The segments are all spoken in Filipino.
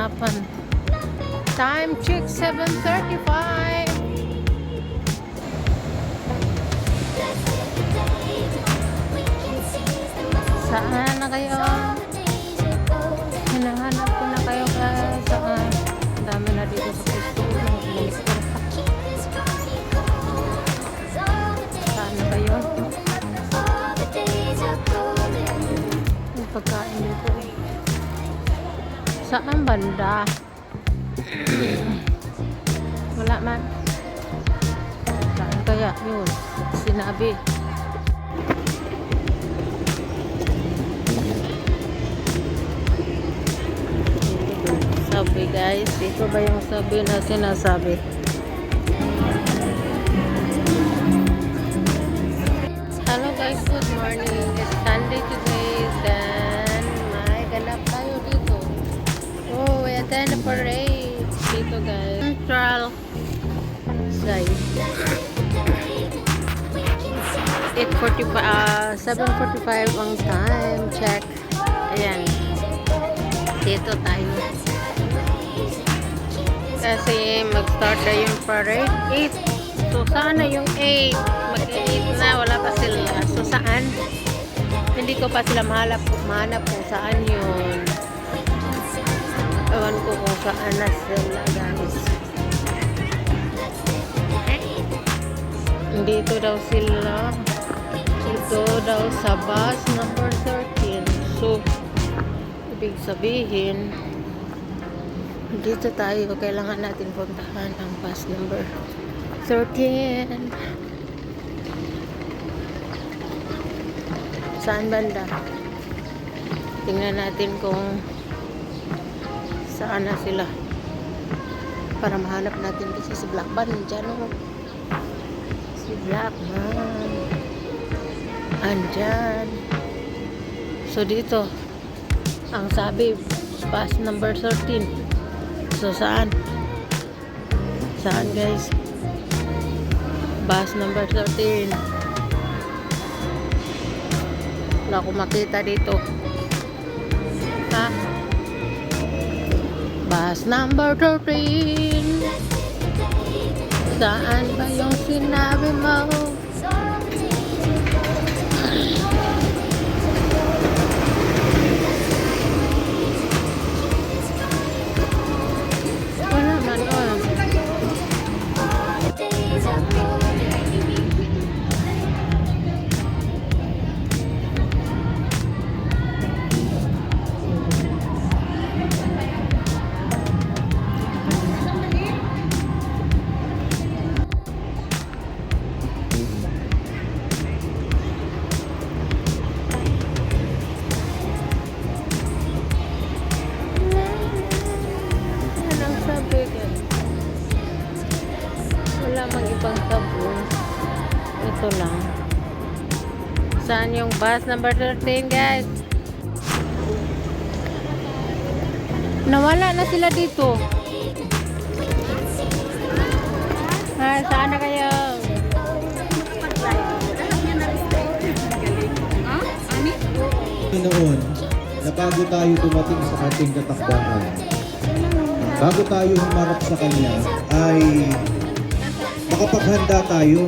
hanapan. Time check 7:35. Saan na kayo? Hinahanap ko na kayo guys. Saan? Ang dami na dito sa pwesto. Saan na kayo? May pagkain dito. Saan banda? Wala man. Saan kaya yun? Sinabi. Subway guys. Dito ba yung subway na sinasabi? Hello guys, good morning. It's Sunday today. Then may ganap tayo dito. Oh, we attend a parade dito guys. Central side. 7:45 ang time check. Ayan. Dito tayo. Kasi mag-start na yung parade 8. So saan na yung 8? Mag-8 na, wala pa sila. So saan? Hindi ko pa sila mahanap kung saan yun. Ewan ko kung saan na sila guys. Dito daw sila. Ito daw sa bus number 13. So ibig sabihin dito tayo, kailangan natin puntahan ang bus number 13. Saan banda? Tingnan natin kung saan na sila para mahanap natin kasi si Blackman dyan o. Si Blackman andyan. So dito ang sabi bus number 13. So saan? Saan guys? Bus number 13. Wala akong makita dito. Ha? Bus number 13. Saan ba yung sinabi mo? Wala mang ibang sabon. Ito lang. Saan yung bus number 13 guys? Nawala na sila dito. Saan na kayo? Noon na bago tayo dumating sa ating katakdaan, bago tayo humarap sa Kanya, ay makapaghanda tayo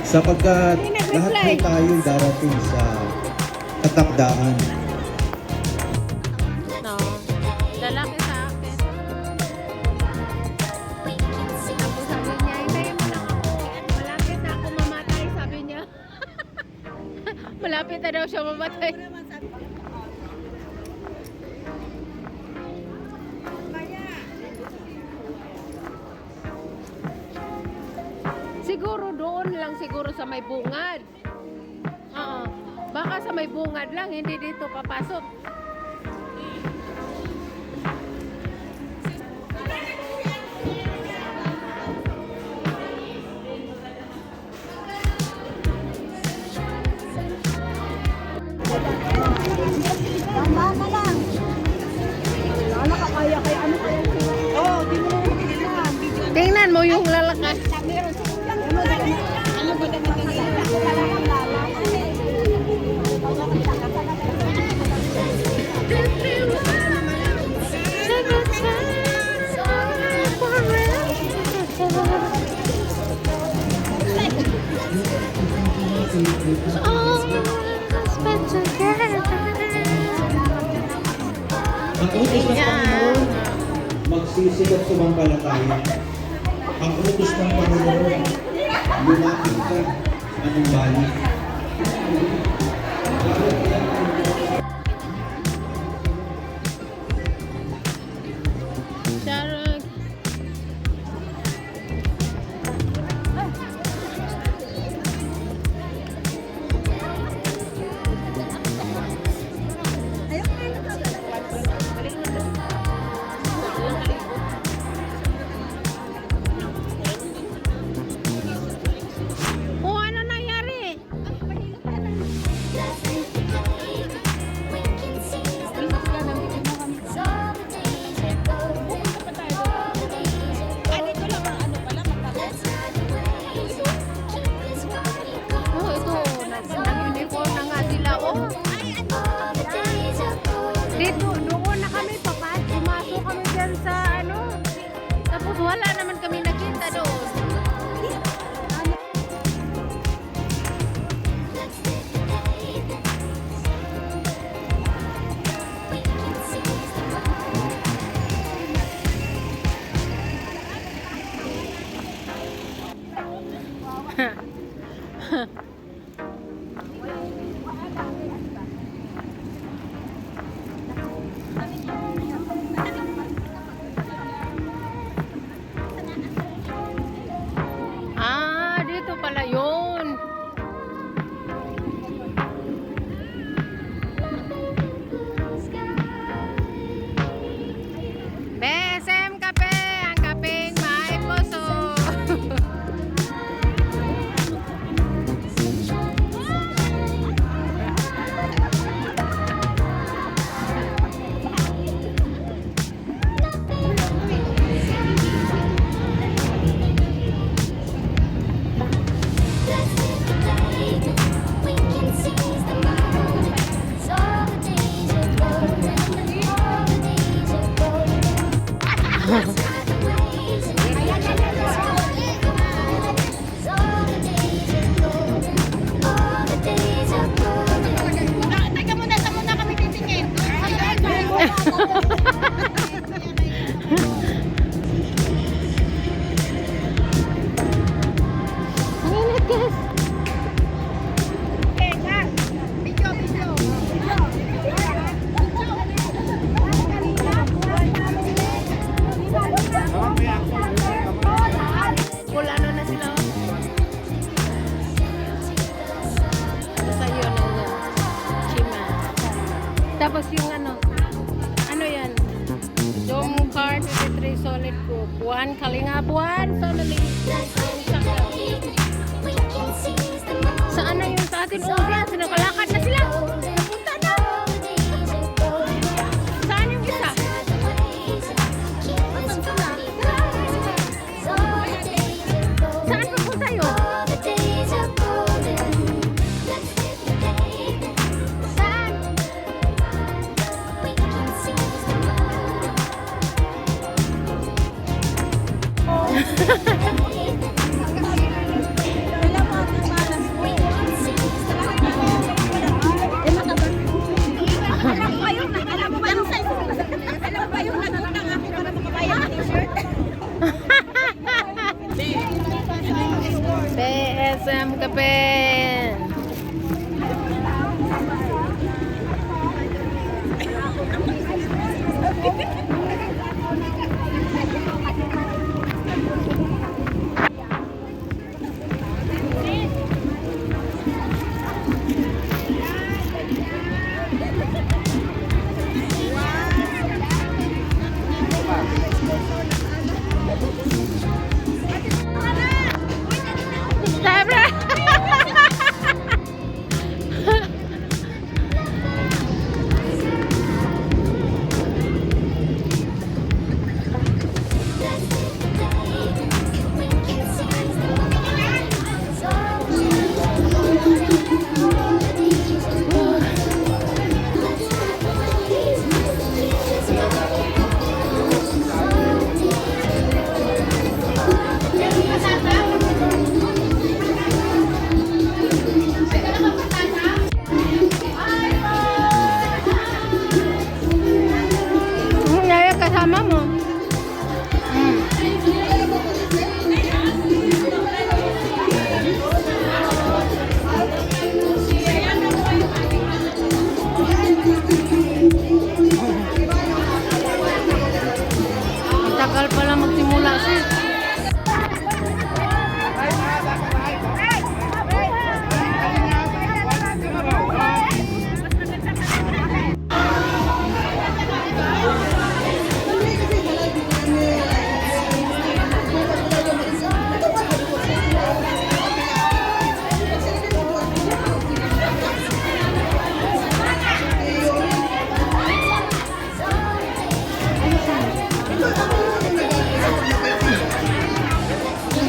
sapagkat lahat ay tayo darating sa katakdaan. No. Lalaki sa akin. Tapos sabi niya, hintayin mo lang ako. Malapit na ako mamatay, sabi niya. Malapit na daw siya mamatay. Siguro doon lang siguro sa may bungad. Oo. Baka sa may bungad lang, hindi dito papasok. Tama na lang. Wala ka kaya kay ano kaya? Oh, di mo tingnan. Tingnan mo yung lalaki. Meron sa ano ba naman kanina? nagsisikat sumampalataya. Ang utos ng Panginoon, lumapit ka, anong balik? Charot. Oh, ano nangyari? Oh, ito. Nag-uniform na nga sila. Oh. Dito, doon na kami papat. Pumasok kami dyan sa ano. Tapos wala naman kami nakita doon. Ah, dito pala yun. BSM Kape, ang kapeng may puso. Teka muna, saan muna kami titingin? Ang init, guys. Teka, video. Wala na sila. Basta yun, ano, Chima. Tapos yung ano yan? Dome card, 23 solid group. Buwan, Kalinga, Buwan, family. Saan na yung sa atin? Oh, yan, sinakalakad na sila. Napunta na. Saan yung isa? Saan papunta yun? Saan? BSM Kape. Sabra!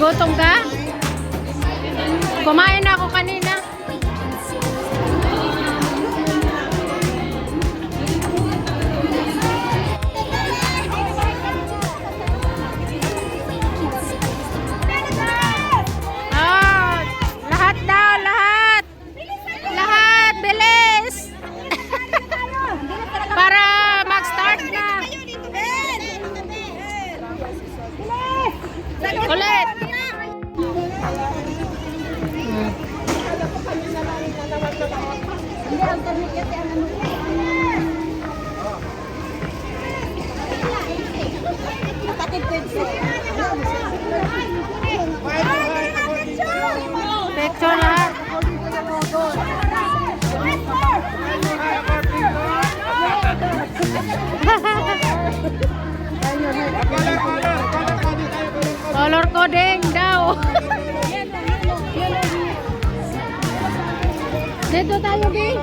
Gutom ka? Kumain na ako kanina. Ah, lahat daw, lahat. Lahat, bilis. Para mag-start na. Ulit. Hindi, ang termik kasi ang ano. Kapatid ko ito. Picture lahat. Color coding daw. Dito tayo, Ging.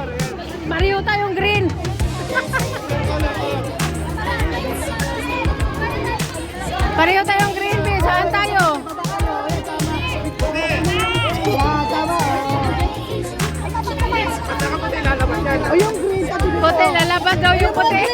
Pareho tayong green. Pareho tayong green, B. Saan tayo? O yung green. Puti, lalabas daw yung puti.